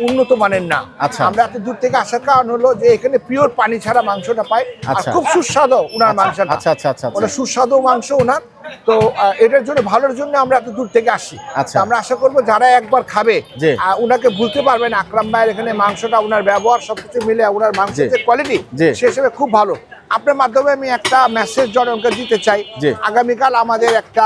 উন্নত মানের না। আচ্ছা। আমরা এত দূর থেকে আসার কারণ হলো যে এখানে পিওর পানি ছাড়া মাংসটা পাই, আর আচ্ছা। খুব সুস্বাদু ওনার মাংসটা। আচ্ছা আচ্ছা আচ্ছা ওটা সুস্বাদু মাংস ওনার। তো এটার জন্য, ভালোর জন্য আমরা এত দূর থেকে আসি। আচ্ছা। তো আমরা আশা করবো যারা একবার খাবে, জি। ওনাকে ভুলতে পারবেন আকরাম ভাইয়ের এখানে মাংসটা, ওনার ব্যবহার সবকিছু মিলে ওনার মাংসের জি। যে কোয়ালিটি, জি। সে হিসেবে খুব ভালো। আপনার মাধ্যমে আমি একটা মেসেজ জনগণকে দিতে চাই। জি। আগামীকাল আমাদের একটা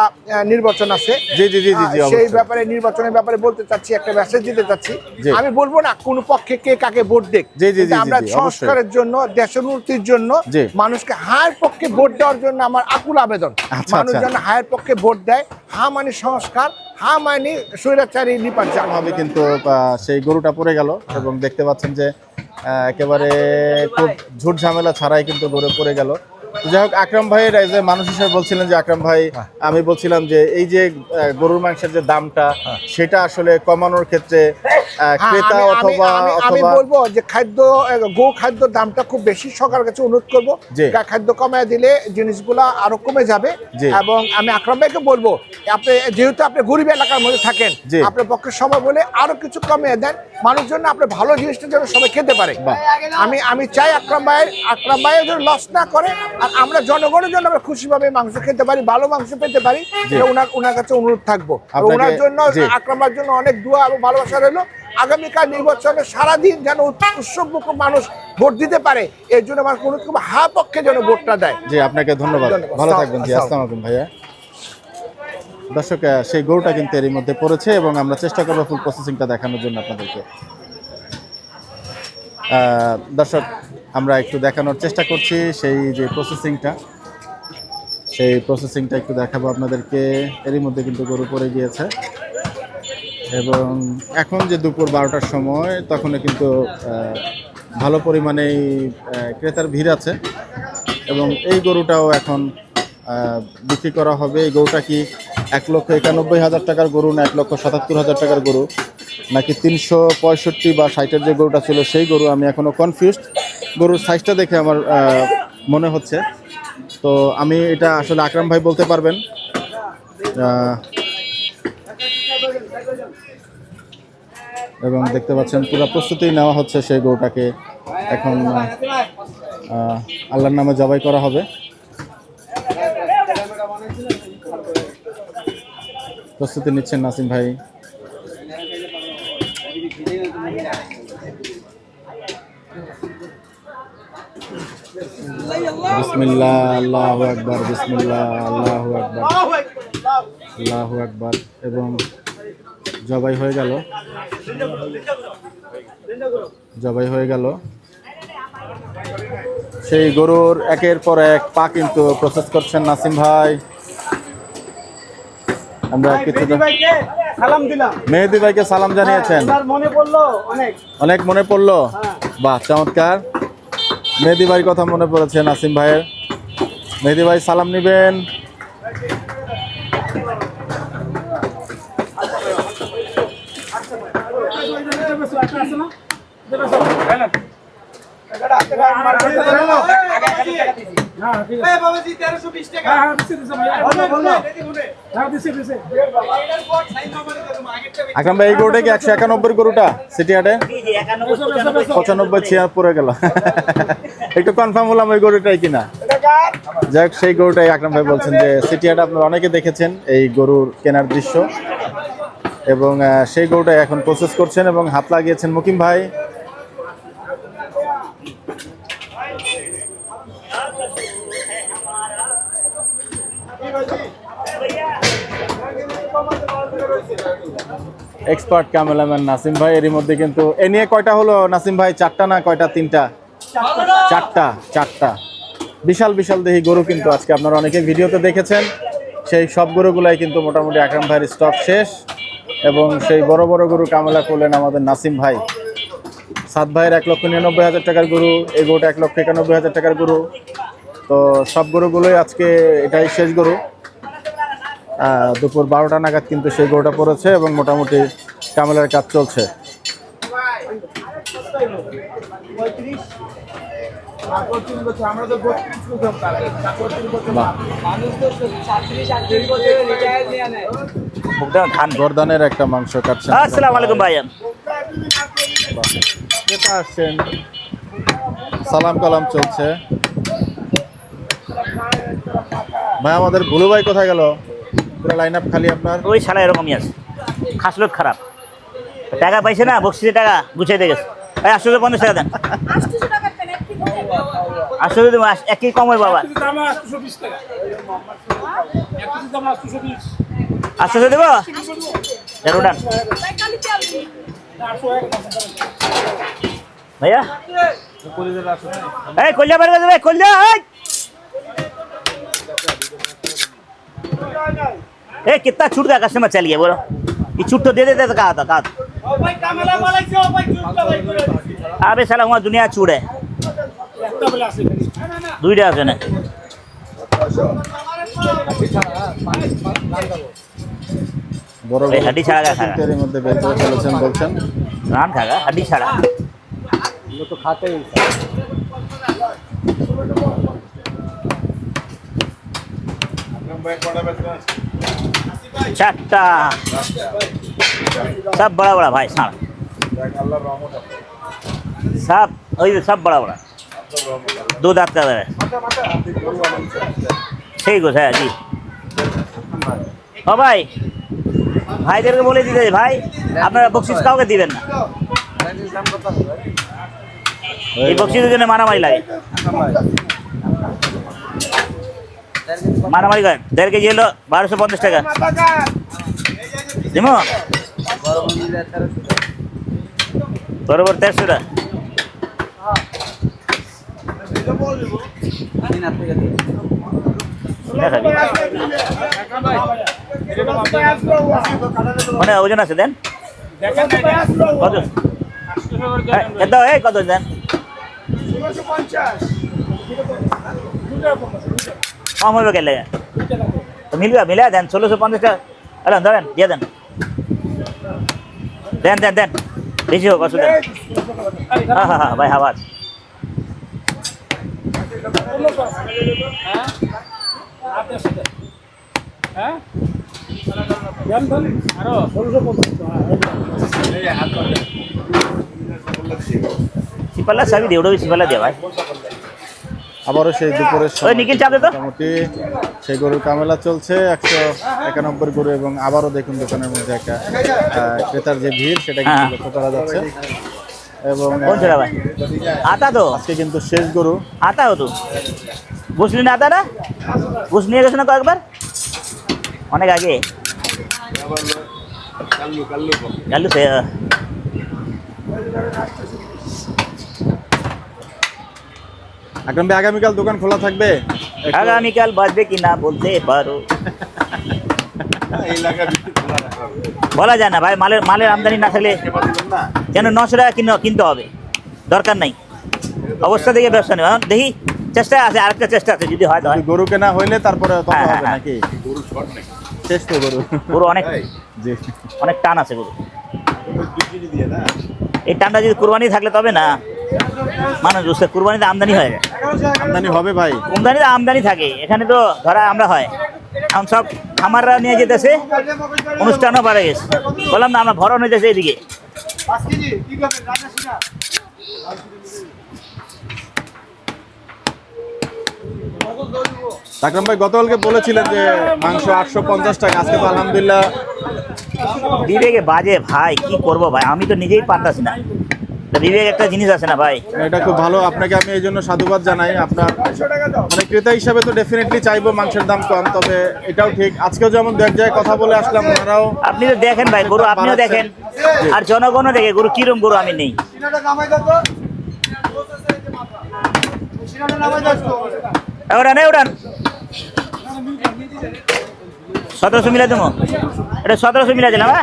নির্বাচন আছে। জি জি জি জি জি, সেই অবশ্যই। ব্যাপারে, নির্বাচনের ব্যাপারে বলতে চাচ্ছি, একটা মেসেজ দিতে চাচ্ছি। জি। আমি বলবো না কোন পক্ষে কে কাকে ভোট দেখ, জি, জি, জি, কিন্তু জি, আমরা জি, অবশ্যই। সংস্কারের জন্য, দেশের উন্নতির জন্য জি। মানুষকে হায়ের পক্ষে ভোট দেওয়ার জন্য আমার আকুল আবেদন। আচ্ছা, মানুষ আচ্ছা। যেন হায়ের পক্ষে ভোট দেয়। হা মানে সংস্কার, হা মানে স্বৈরাচারী নির্বাচন হবে। কিন্তু সেই গরুটা পড়ে গেল, এবং দেখতে পাচ্ছেন যে একেবারে খুব ঝুট ঝামেলা ছাড়াই কিন্তু গরু পড়ে গেল। যাই হোক, আকরাম ভাইয়ের এই যে মানুষ হিসেবে বলছিলেন যে, আকরাম ভাই, আমি বলছিলাম যে এই যে গরুর মাংসের যে দামটা, সেটা আসলে কমানোর ক্ষেত্রে ক্রেতা আমি বলবো যে গো খাদ্য দামটা খুব বেশি, সরকারের কাছে অনুরোধ করবো জি। খাদ্য কমায় দিলে জিনিসগুলা আরো কমে যাবে। জি। এবং আমি আকরাম ভাইকে বলবো, আপনি যেহেতু আপনি গরিব এলাকার মধ্যে থাকেন, জি। আপনার পক্ষে সময় বলে আরো কিছু কমিয়ে দেন, মানুষ জন্য আপনি ভালো জিনিসটা যেন সবাই খেতে পারে। বাহ। আমি চাই আকরাম ভাইয়ের যেন লস না করে, আর আমরা জনগণের জন্য আমরা খুশিভাবে মাংস খেতে পারি, ভালো মাংস পেতে পারি। জি। ওনার কাছে অনুরোধ থাকবো। আপনাকে- ওনার জন্য, জি। আকরাম ভাইয়ের জন্য অনেক দোয়া এবং ভালোবাসা রইলো। আগামীকাল নির্বাচনে সারাদিন যেন উৎসবমুখ মানুষ ভোট দিতে পারে, এর জন্য আমার কোনো হা পক্ষে যেন ভোটটা দেয়। জি, আপনাকে ধন্যবাদ। ধন্যবাদ। ভালো থাকবেন। জি, আসসালামু আলাইকুম ভাইয়া। দর্শক, সেই গরুটা কিন্তু এরই মধ্যে পড়েছে, এবং আমরা চেষ্টা করবো ফুল প্রসেসিংটা দেখানোর জন্য আপনাদেরকে। দর্শক, আমরা একটু দেখানোর চেষ্টা করছি সেই যে প্রসেসিংটা, সেই প্রসেসিংটা একটু দেখাবো আপনাদেরকে। এরই মধ্যে কিন্তু গরু পড়ে গিয়েছে, এবং এখন যে দুপুর 12টার সময়, তখনও কিন্তু ভালো পরিমাণেই ক্রেতার ভিড় আছে, এবং এই গরুটাও এখন বিক্রি করা হবে। এই গরুটা কি 1,91,000 টাকার গরু না 1,77,000 টাকার গরু, নাকি 365 বা 60-এর যে গরুটা ছিল সেই গরু, আমি এখনো কনফিউজড। গরুর সাইজটা দেখে আমার মনে হচ্ছে, তো আমি এটা আসলে আকরাম ভাই বলতে পারবেন। এবং দেখতে পাচ্ছেন পুরো প্রস্তুতি নেওয়া হচ্ছে সেই গরুটাকে এখন আল্লাহর নামে জবাই করা হবে। প্রস্তুতি নিচ্ছেন নাসিম ভাই। বিসমিল্লাহ, আল্লাহু আকবার, বিসমিল্লাহ, আল্লাহু আকবার, আল্লাহু আকবার। এবং জবাই হয়ে গেল, জবাই হয়ে গেল। সেই গরুর একের পর এক পা কিন্তু প্রসেস করছেন নাসিম ভাই। আমরা কিছু সালাম দিলাম, মেহেদি ভাইকে সালাম জানিয়েছেন, মনে পড়লো অনেক। অনেক মনে পড়লো। বাহ, চমৎকার। মেহেদি ভাইয়ের কথা মনে পড়েছে নাসিম ভাইয়ের। মেহেদি ভাই সালাম নিবেন। আকরাম ভাই, এই গরুটা কি 191 গরুটা সিটি হাটে? 95 চেয়ার পড়ে গেল। একটু কনফার্ম হলাম ওই গরুটাই কিনা। যাক, সেই গরুটাই আকরাম ভাই বলছেন যে সিটি হাটে আপনারা অনেকে দেখেছেন এই গরুর কেনার দৃশ্য, এবং সেই গরুটাই এখন প্রসেস করছেন এবং হাত লাগিয়েছেন মুকিম ভাই। এক্সপার্ট ক্যামেরাম্যান নাসিম ভাই। এরই মধ্যে কিন্তু এ নিয়ে কয়টা হলো নাসিম ভাই? 4টা না কয়টা? 3টা? 4টা। বিশাল বিশাল দেহি গরু কিন্তু আজকে আপনারা অনেকে ভিডিওতে দেখেছেন। সেই সব গরুগুলাই কিন্তু মোটামুটি আকরাম ভাইয়ের স্টক শেষ, এবং সেই বড় বড় গরু কামেলা করলেন আমাদের নাসিম ভাই। সাদ ভাইয়ের 1,99,000 টাকার গরু, এই গরুটা 1,91,000 টাকার গরু। তো সব গরুগুলোই আজকে এটাই শেষ গরু। দুপুর 12টা নাগাদ কিন্তু সেই গরুটা পড়েছে এবং মোটামুটি কামেলার কাজ চলছে। গর্দানের একটা মাংস কাটছেন। আসসালামু আলাইকুম ভাইয়া। এটা আসছেন, সালাম কালাম চলছে। ভাই, আমাদের ভুলু ভাই কোথায় গেল? পুরো লাইন আপ খালি আপনার। ওই শালা এরকমই আছে, খাসলত খারাপ। টাকা পাইছে না, বকশিসের টাকা গুছিয়ে দিয়ে গেছে। 850 টাকা দেন। 800 দেবো, একই কম হয় বাবা। 800 দেবো, উঠান भैया कोलिया बैठ गए कोलिया कितना छूट गया कस्टमर चल गया बोलो ये छूट तो दे देते तो कहा था अबे साला वहाँ दुनिया छूट है दुईटा আছে না বড় এই হাড্ডি ছাড়া খাগা এর মধ্যে বের করে ফেলেছেন বলছেন রান খাগা হাড্ডি ছাড়া वो तो खाते ही चाटा सब बड़ा बड़ा भाई सारा सब सब बड़ा बड़ा दो दांत का है ठीक है जी ও ভাই ভাইদেরকে বলে দিতে ভাই আপনারা বকশিশ কাউকে দিবেন না এই বকশিশের জন্য মারামারি লাগে মারামারি করেন 1.5 কেজি হলো 1250 টাকা দিমো বরাবর 1300 টাকা মানে ওজন আছে দেন কত কত দেন 1650 কম হবে কেন তো মিলবে মিলা দেন 1650 টাকা আরে ধরেন দিয়ে দেন দেন দেন দেন, বেশি হোক অসুবিধা নেই। হ্যাঁ হ্যাঁ হ্যাঁ ভাই, আওয়াজ সিপাল্লা সবই দিয়ে, ওটা সিপাল্লা দিয়ে ভাই। আবারও সেই দুপুরের ওই সময় নিখিল চাপ দে তো। মোটামুটি সেই গরুর কামেলা চলছে 191 গরু, এবং আবারও দেখুন দোকানের মধ্যে একটা ক্রেতার যে ভিড় সেটা কিন্তু লক্ষ্য করা যাচ্ছে। এবং কোন ছেলে ভাই? আতা তো আজকে কিন্তু শেষ গরু। আতা হতো, বুঝলি না আতাটা? বুঝ নিয়ে গেছো না কয়েকবার, অনেক আগে। কাল্লু সে আকরাম ভাই, আগামীকাল দোকান খোলা থাকবে? আগামীকাল বাজবে কি না বলতে পারো, বলা যায় না ভাই। মালের আমদানি না থাকলে কেন 900 টাকা কিনতে হবে, দরকার নাই। অবস্থা দেখে ব্যবসা নেই, দেখি চেষ্টা আছে, আরেকটা চেষ্টা আছে, যদি হয় তো হয়। গরু কেনা হইলে তারপরে তত হ্যাঁ, হবে হ্যাঁ। নাকি? শেষ তো গরু। গরু অনেক জি, অনেক টান আছে গরু। এই টানটা যদি কুরবানি থাকলে তবে না মানুষ বুঝতে, কুরবানিতে আমদানি হয়, আমদানি হবে ভাই। আমদানিতে আমদানি থাকে। এখানে তো ধরা আমরা হয়, এখন সব খামাররা নিয়ে যেতেছে, অনুষ্ঠানও বাড়ে গেছে। বললাম না, আমরা ভরণ হইতেছে এদিকে। আকরাম ভাই, গতকালকে বলেছিলেন যে মাংস 850 টাকা, আজকে তো আলহামদুলিল্লাহ বিবেকে বাজে ভাই, কি করবো ভাই, আমি তো নিজেই পারতাছি না। তো বিবেক একটা জিনিস আছে না ভাই। এটা খুব ভালো, আপনাকে আমি এই জন্য সাধুবাদ জানাই। আপনার মানে ক্রেতা হিসাবে তো ডেফিনেটলি চাইবো মাংসের দাম কম, তবে এটাও ঠিক। আজকেও যেমন দু এক জায়গায় কথা বলে আসলাম, ওনারাও আপনি তো দেখেন ভাই গরু, আপনিও দেখেন আর জনগণও দেখে গরু কিরম গরু আমি নেই। ওড়ান ওড়ান 1700 मिला तुम, এটা 1700 मिला दिला ना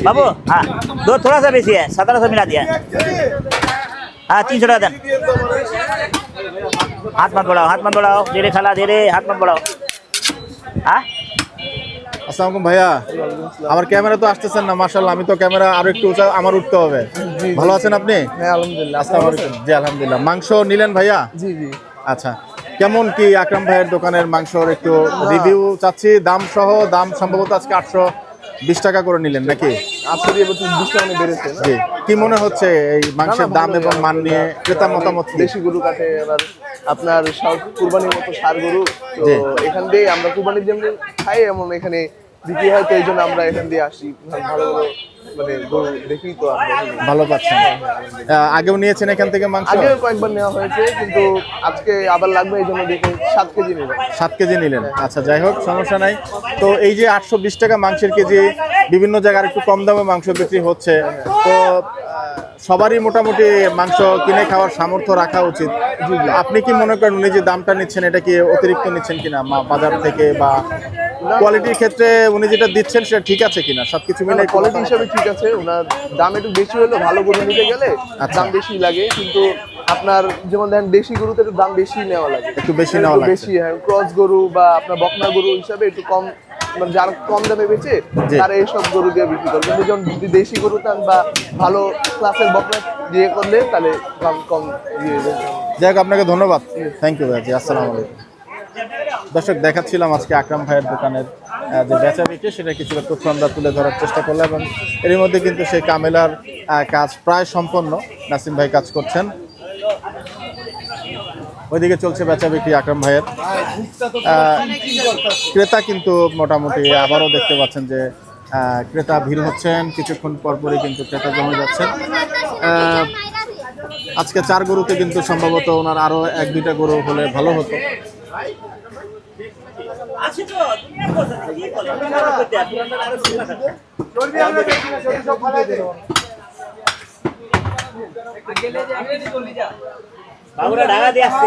बाबू। हाँ दो थोड़ा सा बेसी है, 1700 मिला दिया। हाँ 300 টাকা देन। हाथ मत बढ़ाओ, धीरे खाला, धीरे हाथ मत बढ़ाओ। हाँ আসসালামু আলাইকুম ভাইয়া। আমার ক্যামেরা তো আসতেছেন না, মাশাআল্লাহ। আমি তো ক্যামেরা আরো একটু উঁচা আমার উঠতে হবে। ভালো আছেন আপনি? হ্যাঁ আলহামদুলিল্লাহ। আসসালামু আলাইকুম। জি আলহামদুলিল্লাহ। মাংস নিলেন ভাইয়া? জি জি। আচ্ছা, কেমন কি আকরাম ভাইয়ের দোকানের মাংসর একটু রিভিউ চাচ্ছি। দাম সহ, দাম সম্ভবত আজকে 820 টাকা করে নিলেন নাকি? আজকে দিয়ে 20 টাকা বেড়েছে না? জি। কি মনে হচ্ছে এই মাংসের দাম এবং মান নিয়ে ক্রেতার মতামত কি? দেশি গরু কাটে, এবার আপনার কুরবানির মতো ষাঁড় গরু তো জি। এখান দিয়ে আমরা কুরবানির যেমন খাই এমন এখানে বিক্রি হয়, তো এই জন্য আমরা এখান দিয়ে আসি। ভালো ভালো মানে গরু দেখি তো আমরা এখানে। ভালো পাচ্ছেন? আগেও নিয়েছেন এখান থেকে মাংস? আগে কয়েকবার নেওয়া হয়েছে, কিন্তু আজকে আবার লাগবে, এই জন্য দেখে 7 কেজি নিলাম। 7 কেজি নিলেন? আচ্ছা, যাই হোক, সমস্যা নাই। তো এই যে 820 টাকা মাংসের কেজি, বিভিন্ন জায়গায় একটু কম দামে মাংস বিক্রি হচ্ছে, তো সবারই মোটামুটি মাংস কিনে খাওয়ার সামর্থ্য রাখা উচিত। আপনি কি মনে করেন উনি যে দামটা নিচ্ছেন এটা কি অতিরিক্ত নিচ্ছেন কিনা বাজার থেকে, বা কোয়ালিটির ক্ষেত্রে উনি যেটা দিচ্ছেন সেটা ঠিক আছে কিনা? সবকিছু মিলে কোয়ালিটি হিসাবে ঠিক আছে, ওনার দাম একটু বেশি হলো, ভালো গরু নিতে গেলে দাম বেশি লাগে, কিন্তু আপনার যেমন দেখেন দেশি গরুতে একটু দাম বেশি নেওয়া লাগে, একটু বেশি নেওয়া লাগে। বেশি। হ্যাঁ, ক্রস গরু বা আপনার বকনা গরু হিসাবে একটু কম, মানে যারা কম দামে বেচে তারা এইসব গরু দিয়ে বিক্রি করে। কিন্তু যখন দেশি গরু টান বা ভালো ক্লাসের বকনা দিয়ে করলে তাহলে দাম কম দিয়ে দেবে। যাই হোক, আপনাকে ধন্যবাদ। থ্যাংক ইউ ভাই। জি, আসসালামু আলাইকুম। দর্শক, দেখাচ্ছিলাম আজকে আকরাম ভাইয়ের দোকানের যে বেচা বিক্রি, সেটা কিছুটা তথ্য আমরা তুলে ধরার চেষ্টা করলাম, এবং এর মধ্যে কিন্তু সেই কামেলার কাজ প্রায় সম্পন্ন। নাসিম ভাই কাজ করছেন, ওইদিকে চলছে বেচা বিক্রি আকরাম ভাইয়ের। ক্রেতা কিন্তু মোটামুটি আবারও দেখতে পাচ্ছেন যে ক্রেতা ভিড় হচ্ছেন, কিছুক্ষণ পরপরই কিন্তু ক্রেতা জমে যাচ্ছেন। আজকে 4 গরুতে কিন্তু সম্ভবত ওনার আরো 1-2টা গরু হলে ভালো হতো। আছে তো দুনিয়ার কথা, কি বলে আমরা করতে আর আরো সুবিধা থাকে। বাবুরা ঢাকা দিয়ে আসছে।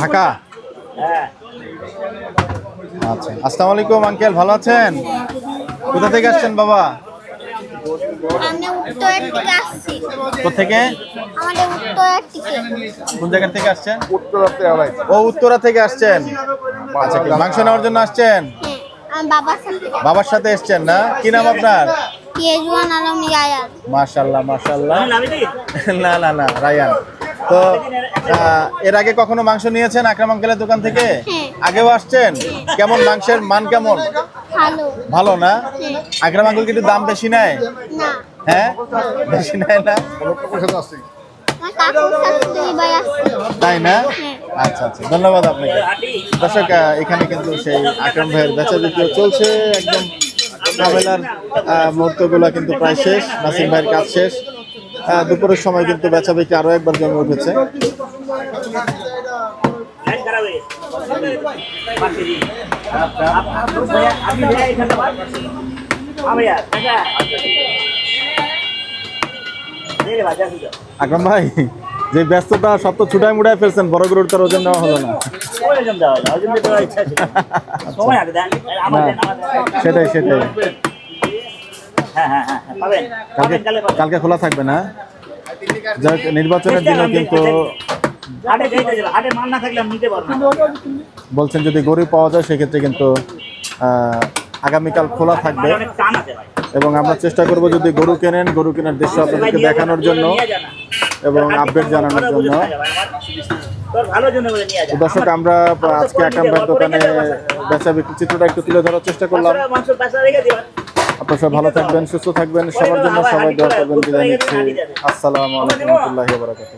ঢাকা? হ্যাঁ। আচ্ছা, আসসালামু আলাইকুম আঙ্কেল, ভালো আছেন? কোথা থেকে আসছেন বাবা? আমি উত্তরের থেকে আসছি। কোথেকে? আমাদের উত্তরের থেকে। কোন জায়গা থেকে আসছেন? উত্তরা থেকে ভাই। ও, উত্তরা থেকে আসছেন। আচ্ছা, কি মাংস নেওয়ার জন্য আসছেন? হ্যাঁ, আমি বাবার সাথে। বাবার সাথে এসছেন না? কি নাম আপনার? কেজওয়ান আলম রায়ান। মাশাআল্লাহ মাশাআল্লাহ। আমি নামি দিই না না না রায়ান। তো এর আগে কখনো মাংস নিয়েছেন আকরাম আঙ্কেলের দোকান থেকে? হ্যাঁ। আগেও আসছেন? কেমন মাংসের মান কেমন? ভালো। ভালো না? আকরাম আঙ্কেল কি একটু দাম বেশি নেয়? না, হ্যাঁ বেশি নেয় না? আমার কাকুর সাথে 2 ভাই আসছে। তাই না? হ্যাঁ। আচ্ছা আচ্ছা, ধন্যবাদ আপনাকে। দর্শক এখানে কিন্তু সেই আকরাম ভাইয়ের বেচা বিক্রি চলছে, একদম ঝামেলার মুহূর্তগুলো কিন্তু প্রায় শেষ। নাসিম ভাইয়ের কাজ শেষ। দুপুরের সময় কিন্তু বেচা বিক্রি আরো একবার জমে উঠেছে। লাইন খারাপ হয়ে গেছে পাশে দিই আপনি ভাই এখানে আমি আর কাকা রে বাজার দিও আকরাম ভাই, যে ব্যস্ততা সব তো ছুটাই মুড়াই ফেলছেন, বড় গরুর তার ওজন নেওয়া হলো না। ওজন দাও ওজন দিতে ইচ্ছা ছিল সময় আগে দেন আমার দেন সেটাই সেটাই। হ্যাঁ হ্যাঁ হ্যাঁ পাবেন কালকে খোলা থাকবে না? যাই হোক, নির্বাচনের দিনও কিন্তু হাটে যাইতে যাবে হাটে মাল না থাকলে আমি নিতে পারবো না বলছেন যদি গরু পাওয়া যায় সেক্ষেত্রে কিন্তু আগামীকাল খোলা থাকবে। অনেক টান আছে ভাই এবং আমরা চেষ্টা করব যদি গরু কেনেন, গরু কেনার দৃশ্য আপনাদেরকে দেখানোর জন্য এবং আপডেট জানানোর জন্য। তোর ভালোর জন্য বলে নিয়ে যা দর্শক আমরা আজকে আকরাম ভাইয়ের দোকানে বেচা বিক্রি চিত্রটা একটু তুলে ধরার চেষ্টা করলাম। মাংস পয়সা রেখে দিও আপনারা সবাই ভালো থাকবেন, সুস্থ থাকবেন, সবার জন্য সবাই দোয়া করবেন। বিদায় নিচ্ছি। আসসালামু আলাইকুম ওয়া রাহমাতুল্লাহি ওয়া বারাকাতুহু।